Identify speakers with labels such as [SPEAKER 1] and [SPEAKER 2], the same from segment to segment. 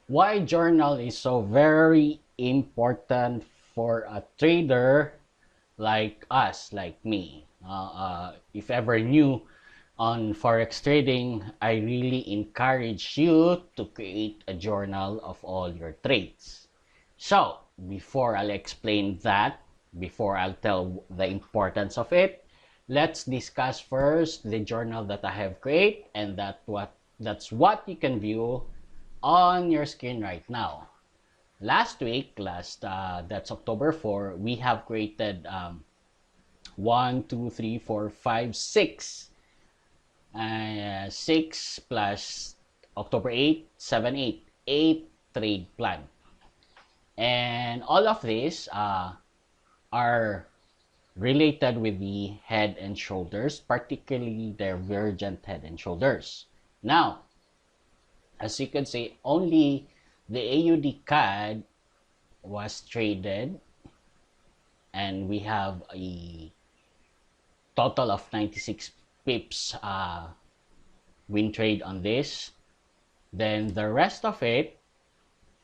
[SPEAKER 1] Why journal is so very important for a trader like us, like me. If ever new on Forex trading, I really encourage you to create a journal of all your trades. So, before I'll explain that, before I'll tell the importance of it, let's discuss first the journal that I have created, and that's what you can view on your screen right now. Last week, that's October 4, we have created 1, 2, 3, 4, 5, 6. 6 plus October 8, 7, 8. 8 trade plan. And all of these are related with the head and shoulders, particularly divergent head and shoulders. Now, as you can see, only the AUD CAD was traded, and we have a total of 96 pips win trade on this. Then the rest of it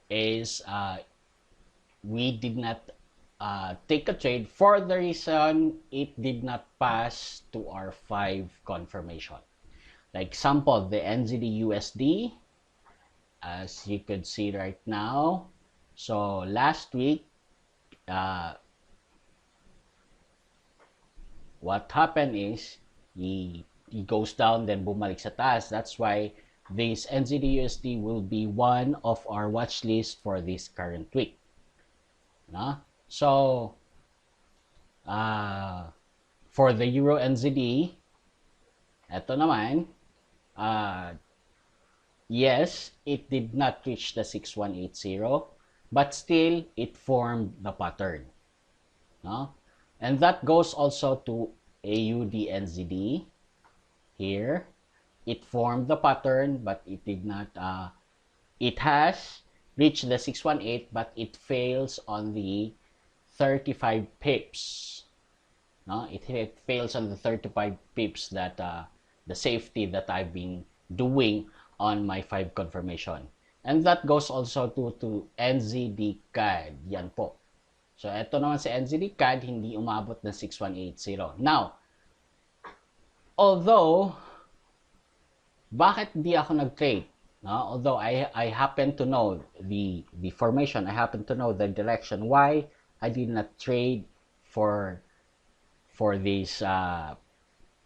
[SPEAKER 1] is we did not take a trade for the reason it did not pass to our 5 confirmation. Like example, the NZD USD, as you could see right now. So last week, what happened is he goes down, then bumalik sa taas. That's why this NZD USD will be one of our watch list for this current week. No? So for the Euro NZD, eto naman, yes, it did not reach the 6180, but still it formed the pattern. No? And that goes also to AUD NZD. Here, it formed the pattern, but it did not, it has reached the 618, but it fails on the 35 pips. No? It fails on the 35 pips that the safety that I've been doing on my 5 confirmation. And that goes also to NZD CAD. Yan po. So, ito naman si NZD CAD, hindi umabot ng 6180. Now, although, bakit di ako nag-trade? No? Although I happen to know the formation, I happen to know the direction, why I did not trade for this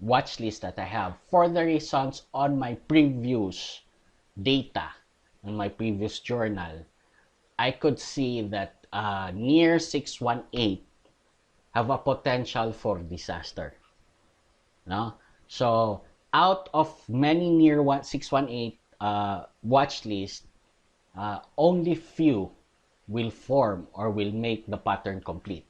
[SPEAKER 1] watch list that I have, for the reasons on my previous data, on my previous journal, I could see that near 618 have a potential for disaster. No? So, out of many near 618 watch list, only few will form or will make the pattern complete.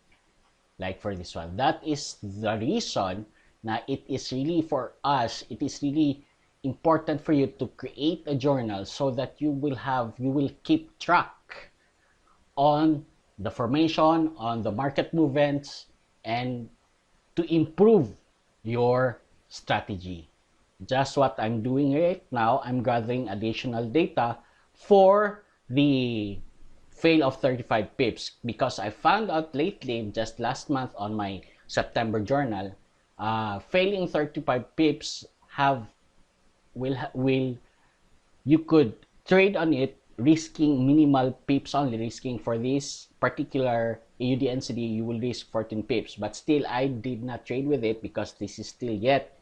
[SPEAKER 1] Like for this one. That is the reason na it is really for us, it is really important for you to create a journal so that you will keep track on the formation, on the market movements, and to improve your strategy. Just what I'm doing right now, I'm gathering additional data for the fail of 35 pips, because I found out lately, just last month on my September journal, failing 35 pips will you could trade on it risking minimal pips only. Risking for this particular AUD NCD, you will risk 14 pips, but still I did not trade with it because this is still yet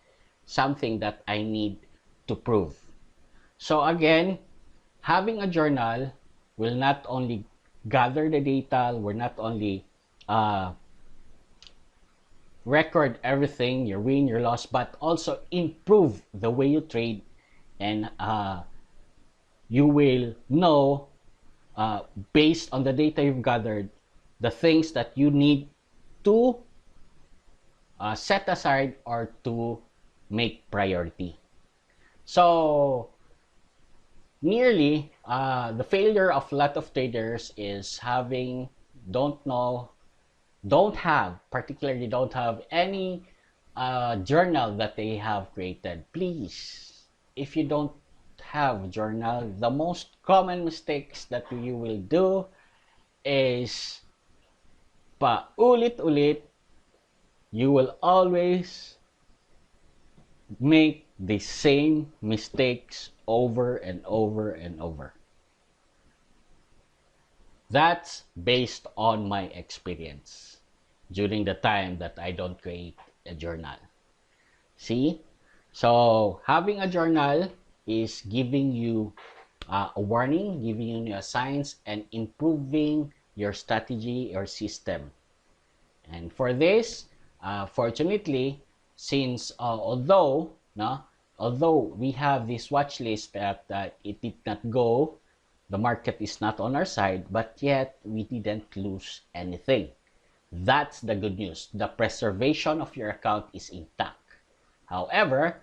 [SPEAKER 1] something that I need to prove. So again, having a journal will not only gather the data, will not only record everything, your win, your loss, but also improve the way you trade, and you will know, based on the data you've gathered, the things that you need to set aside or to make priority. So, nearly, the failure of a lot of traders is particularly don't have any journal that they have created. Please, if you don't have a journal, the most common mistakes that you will do is paulit-ulit, you will always make the same mistakes over and over and over. That's based on my experience during the time that I don't create a journal. See? So having a journal is giving you a warning, giving you a signs, and improving your strategy or system. And for this, fortunately, since although we have this watch list that it did not go, the market is not on our side, but yet we didn't lose anything. That's the good news. The preservation of your account is intact. However,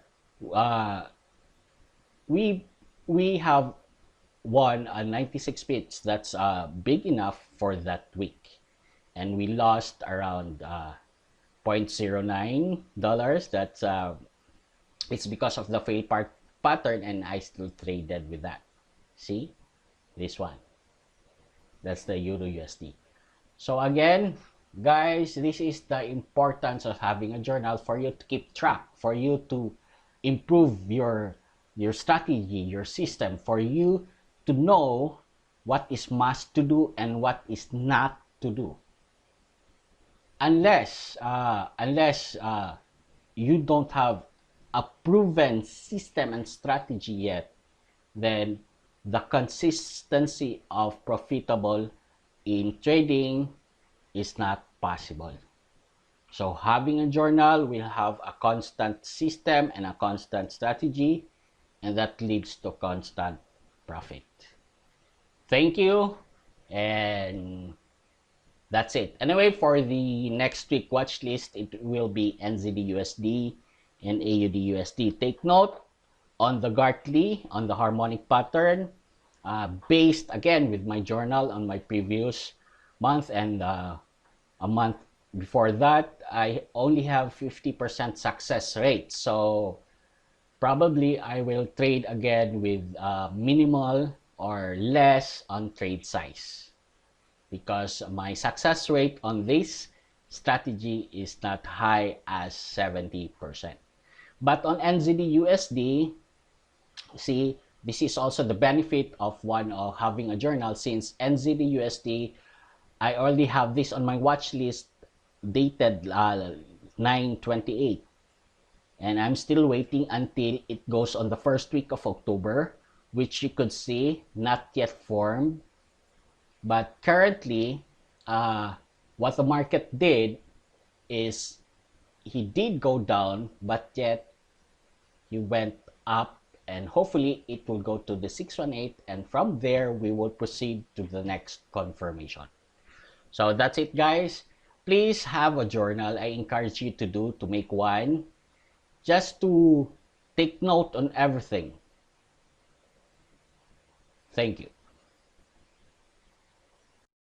[SPEAKER 1] we have won a 96 bits. That's big enough for that week, and we lost around $0.09. That's it's because of the fail pattern, and I still traded with that. See, this one. That's the Euro USD. So again, guys, this is the importance of having a journal for you to keep track, for you to improve your strategy, your system, for you to know what is must to do and what is not to do. Unless you don't have a proven system and strategy yet, then the consistency of profitable in trading is not possible. So having a journal will have a constant system and a constant strategy, and that leads to constant profit. Thank you, and that's it. Anyway, for the next week watch list, it will be NZD/USD and AUD/USD. Take note on the Gartley, on the harmonic pattern, based again with my journal on my previous month and a month before that, I only have 50% success rate. So probably I will trade again with minimal or less on trade size, because my success rate on this strategy is not high as 70%. But on NZD/USD, see, this is also the benefit of having a journal, since NZD/USD, I already have this on my watch list dated 9/28, and I'm still waiting until it goes on the first week of October, which you could see not yet formed. But currently, what the market did is he did go down, but yet he went up, and hopefully it will go to the 618, and from there we will proceed to the next confirmation. So that's it, guys. Please have a journal. I encourage you to make one, just to take note on everything. Thank you.